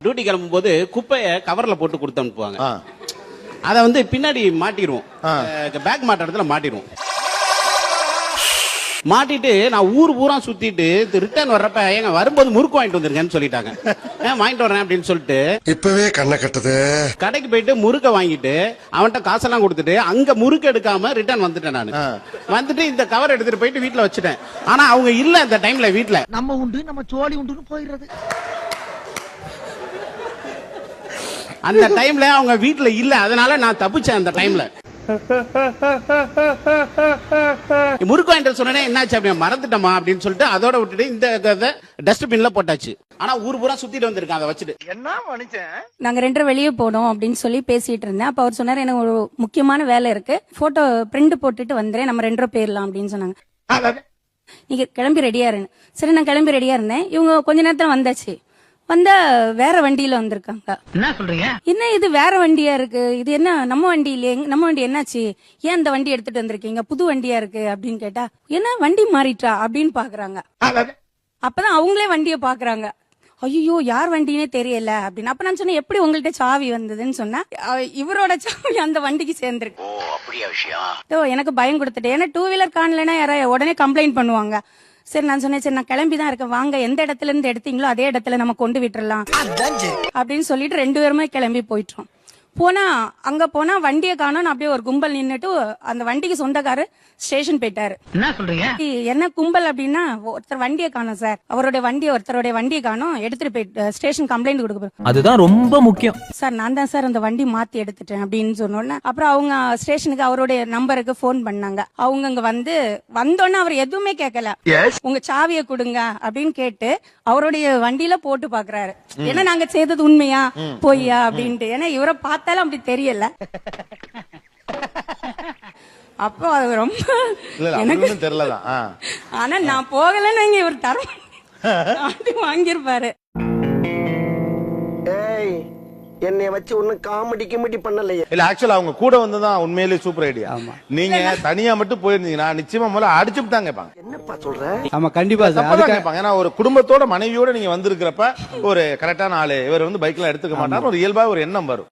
Duty கிளம்பும் போது குப்பையை கவர்ல போட்டு கொடுத்து அனுப்புவாங்க. அதை வந்து பின்னாடி மாட்டிடுவோம், பேக் மாட்ட இடத்துல மாட்டிடுவோம். மாட்டிட்டு நான் ஊர் பூரா சுத்திட்டு ரிட்டர்ன் வர்றப்ப எங்க வரும்போது முறுக்கு வாங்கிட்டு வந்துருங்கன்னு சொல்லிட்டாங்க. வாங்கிட்டு வரேன் அப்படின்னு சொல்லிட்டு இப்பவே கண்ணை கட்டுது. கடைக்கு போயிட்டு முறுக்க வாங்கிட்டு அவன்கிட்ட காசெல்லாம் கொடுத்துட்டு அங்க முறுக்கு எடுக்காம ரிட்டர்ன் வந்துட்டேன். நான் வந்துட்டு இந்த கவர் எடுத்துட்டு போயிட்டு வீட்டுல வச்சுட்டேன். ஆனா அவங்க இல்ல அந்த டைம்ல வீட்டுல. நம்ம உண்டு நம்ம சோழி உண்டுன்னு போயிடுறது. அந்த டைம்ல அவங்க வீட்டுல இல்ல, அதனால நான் தப்பிச்சேன். அந்த டைம்ல முறுக்கு வாங்கிட்டு சொன்னே என்னாச்சு அப்படி மறந்துட்டோமா அப்படின்னு சொல்லிட்டு அதோட விட்டுட்டு இந்த டஸ்ட்பின்ல போட்டாச்சு. ஆனா ஊர் பூரா சுத்திட்டு வந்திருக்கேன் அதை வச்சுட்டு. என்ன மனுஷன்? நாங்க 2 வெளியே போனோம் அப்படின்னு சொல்லி பேசிட்டு இருந்தேன். அப்ப அவர் சொன்னாரு எனக்கு ஒரு முக்கியமான வேலை இருக்கு, போட்டோ பிரிண்ட் போட்டுட்டு வந்துறேன், நம்ம 2 போயிடலாம் அப்படின்னு சொன்னாங்க. நீங்க கிளம்பி ரெடியா இருங்க. சரி நான் கிளம்பி ரெடியா இருந்தேன். இவங்க கொஞ்ச நேரத்துல வந்தாச்சு. வந்தா வேற வண்டியில வந்திருக்காங்க. என்ன சொல்றீங்க? என்ன இது வேற வண்டியா இருக்கு, இது என்ன நம்ம வண்டி இல்லையே, நம்ம வண்டி என்னாச்சு, ஏன் இந்த வண்டி எடுத்துட்டு வந்திருக்கீங்க, புது வண்டியா இருக்கு அப்படின்னு கேட்டா என்ன வண்டி மாறிட்டா அப்படின்னு பாக்குறாங்க. அப்பதான் அவங்களே வண்டியை பாக்குறாங்க. ஐயோ யார் வண்டினே தெரியல அப்படின்னு. அப்ப நான் சொன்னேன் எப்படி உங்கள்ட்ட சாவி வந்ததுன்னு சொன்னா இவரோட சாவி அந்த வண்டிக்கு சேர்ந்திருக்கு. எனக்கு பயம் கொடுத்துட்டு, ஏன்னா 2 வீலர் காணலன்னா யாராவது உடனே கம்ப்ளைண்ட் பண்ணுவாங்க. சரி நான் சொன்னேன், சரி நான் கிளம்பிதான் இருக்கேன், வாங்க எந்த இடத்துல இருந்து எடுத்தீங்களோ அதே இடத்துல நம்ம கொண்டு விட்டுறலாம் அப்படின்னு சொல்லிட்டு 2 பேருமே கிளம்பி போயிட்டோம். போனா அங்க போனா வண்டியை காணோம். அப்படியே ஒரு கும்பல் நின்னுட்டு அந்த வண்டிக்கு சொந்தக்காரு ஸ்டேஷன் போயிட்டாரு. என்ன சொல்றீங்க? என்ன கும்பல் அப்படின்னா, ஒருத்தர் வண்டியை காணோம் சார், ஒருத்தருடைய வண்டியை காணோம், எடுத்துட்டு போய் ஸ்டேஷன் கம்ப்ளைண்ட் கொடுக்க. அதுதான் ரொம்ப முக்கியம் சார் நான் தான் சார் அந்த வண்டி மாத்தி எடுத்துட்டேன் அப்படின்னு சொன்னோன்னே அப்புறம் அவங்க ஸ்டேஷனுக்கு அவருடைய நம்பருக்கு போன் பண்ணாங்க. அவங்க அங்க வந்தோன்னே அவர் எதுவுமே கேட்கல, உங்க சாவியை கொடுங்க அப்படின்னு கேட்டு அவருடைய வண்டியில போட்டு பாக்குறாரு. ஏன்னா நாங்க செய்தது உண்மையா பொய்யா அப்படின்ட்டு. ஏன்னா இவரை பார்த்தாலும் அப்படி தெரியல. அப்போ அது ரொம்ப எனக்கு தெரியலதான். ஆனா நான் போகலன்னு இவர் தர வாங்கிருப்பாரு. என்னைய வச்சு ஒன்னும் காமெடி கிமெடி பண்ணலையே. இல்ல ஆக்சுவலா அவங்க கூட வந்ததான் உண்மையிலேயே சூப்பர் ஐடியா. நீங்க தனியா மட்டும் போயிருந்தீங்கன்னா நிச்சயமா முதல்ல அடிச்சுட்டு தான் கேட்பாங்க. என்னப்பா சொல்ற? ஆமா கண்டிப்பா கேட்பாங்க. ஏன்னா ஒரு குடும்பத்தோட மனைவியோட நீங்க வந்திருக்கிறப்ப ஒரு கரெக்டான ஆளு இவர் வந்து பைக்ல எடுத்துக்க மாட்டாரு, ஒரு இயல்பா ஒரு எண்ணம் வரும்.